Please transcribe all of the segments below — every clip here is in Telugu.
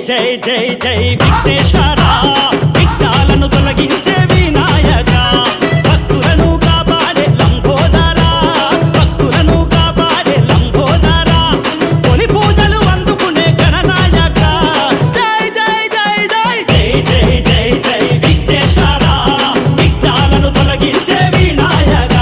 జై జై జై విఘ్నేశ్వర విఘ్నాలను తొలగించే వినాయక భక్తులను కాపాడే లంబోదర భక్తులను కాపాడే లంబోదర తొలి పూజలు అందుకునే గణనాయక జై జై జై జై జై జై జై జై విఘ్నేశ్వర విఘ్నాలను తొలగించే వినాయక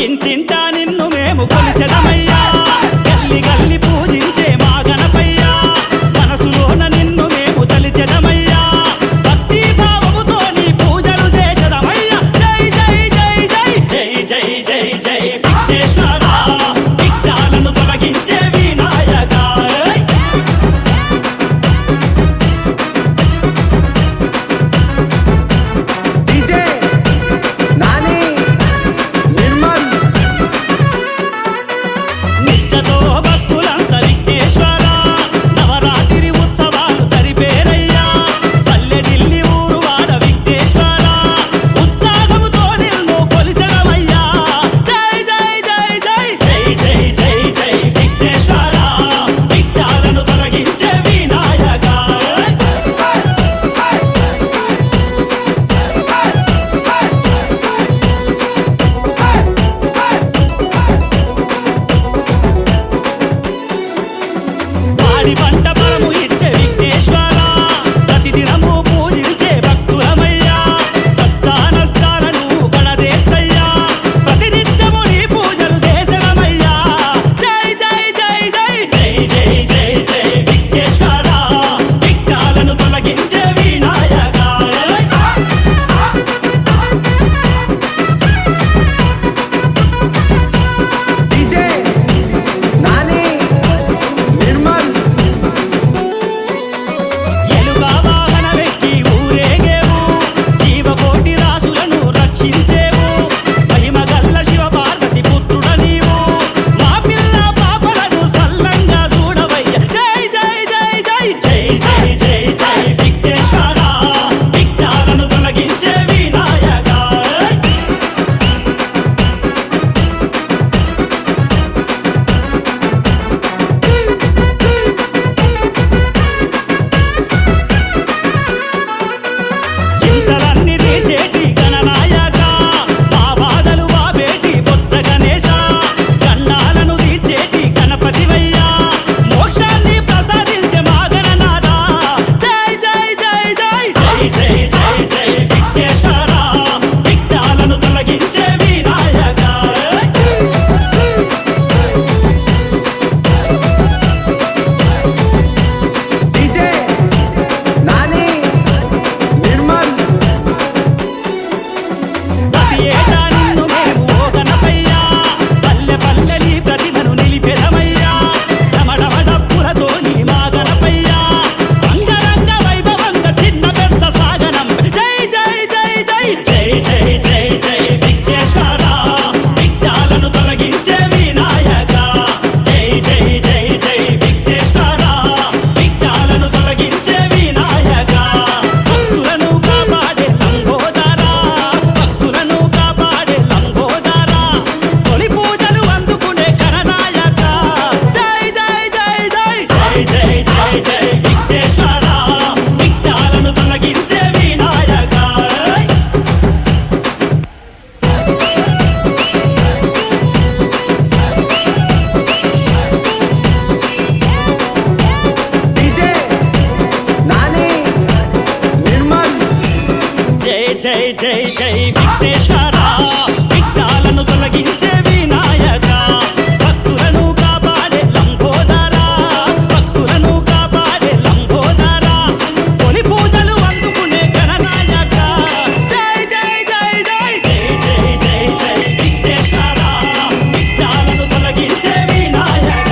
ఇంటింటా నిన్ను మేము కొలిచెదమయ్యా గల్లి గల్లి పూజించే మా గణపయ్యా మనసులోన నిన్ను మేము తలిచెదమయ్యా భక్తి భావముతో నీ పూజలు చేసెదమయ్యా జై జై జై జై జై జై జై జై విఘ్నేశ్వర విఘ్నాలను తొలగించే వినాయక డీజే నాని నిర్మల్ నిత్యతో భక్తులంత విఘ్నేశ్వర నవరాత్రి ఉత్సవాలు జరిపేరయ్యా పల్లె ఢిల్లీ ఊరు వాడ విఘ్నేశ్వర ఉత్సాహముతో నిన్ను కొలిచెదమయ్యా జై జై జై జై జై జై జై జై విఘ్నేశ్వర విఘ్నాలను తొలగించే వినాయక పాడి పంట బలము ఇచ్చే విఘ్నేశ్వర ప్రతిదినము పూజించే భక్తులమయ్యా భక్తానస్తాలను గణదేశయ్యా ప్రతినిత్యము నీ పూజలు చేసెదమయ్యా జై జై జై జై జై జై జై జై విఘ్నేశ్వర విఘ్నాలను తొలగించే వినాయక డీజే నాని నిర్మల్ ఎలుగా వాహనమెక్కి ఊరేగేవు జీవకోటి రాసులను రక్షించేవు మహిమగల్ల శివ పార్వతి పుత్రుడ నీవు మా పిల్ల పాపలను సల్లంగా చూడవయ్య జై జై జై జై జై జై జై జై విఘ్నేశ్వర విఘ్నాలను తొలగించే వినాయక చింతలన్నీ తీర్చేటి గణనాయక మా బాధలు బాబేటి బొత్త గణేశ గండాలను తీర్చేటి గణపతివయ్యా మోక్షాన్ని ప్రసాదించే మా గణనాథ జై జై జై జై జై జై జై జై విఘ్నేశ్వర విఘ్నాలను తొలగించే వినాయక డీజే నాని నిర్మల్ ప్రతి ఏటా నిన్ను మేము ఓ గణపయ్యా పల్లె పల్లె నీ ప్రతిభను నిలిపెదమయ్యా డమడమడప్పులతో నీ మా గణపయ్యా అంగరంగ వైభవంగా చిన్న పెద్ద సాగనం జై జై జై జై జై జై జై జై విఘ్నేశ్వర విఘ్నాలను తొలగించే వినాయక జై జై జై జై విఘ్నేశ్వర విఘ్నాలను తొలగించే వినాయక భక్తులను కాపాడే లంబోదర భక్తులను కాపాడే లంబోదర తొలి పూజలు అందుకునే గణనాయక జై జై జై జై జై జై జై జై విఘ్నేశ్వర విఘ్నాలను తొలగించే వినాయక డీజే నాని నిర్మల్ జై జై జై జై విఘ్నేశ్వర విఘ్నాలను తొలగించే వినాయక భక్తులను కాపాడే లంబోదర భక్తులను కాపాడే లంబోదర తొలి పూజలు అందుకునే గణనాయక జై జై జై జై జై జై జై జై విఘ్నేశ్వర విఘ్నాలను తొలగించే వినాయక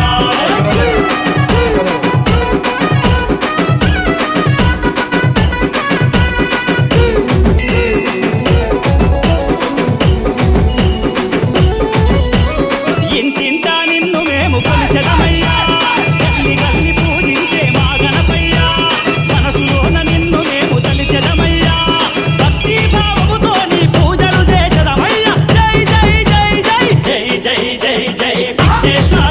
విఘ్నేశ్వర